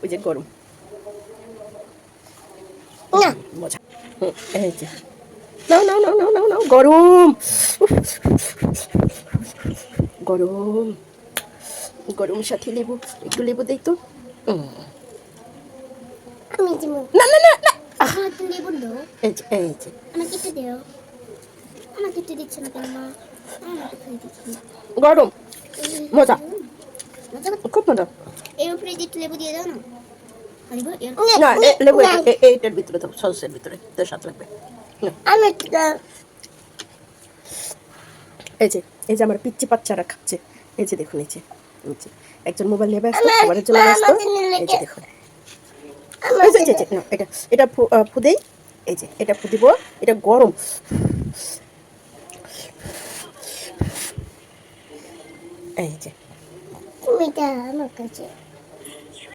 ওই যে গরম মজা। এই যে নাও নাও নাও নাও নাও নাও, গরম গরম গরম সাথে লেবু, একটু লেবু দেই তো। না না না না, এই যে এই যে গরম, মজা, খুব মজা। না লেবু এইটার ভিতরে দাও, সসের ভিতরে তো স্বাদ লাগবে। এই যে এই যে আমার পিচ্চি বাচ্চারা খাচ্ছে। এই যে দেখুন, এই যে একজন মোবাইল নেবে আসতো, খাবারের জন্য ব্যস্ত। এই যে দেখুন, এই যে না, এটা এটা ফুদেই। এই যে এটা ফুদিব, এটা গরম। এই যে তুমি এটা আমার কাছে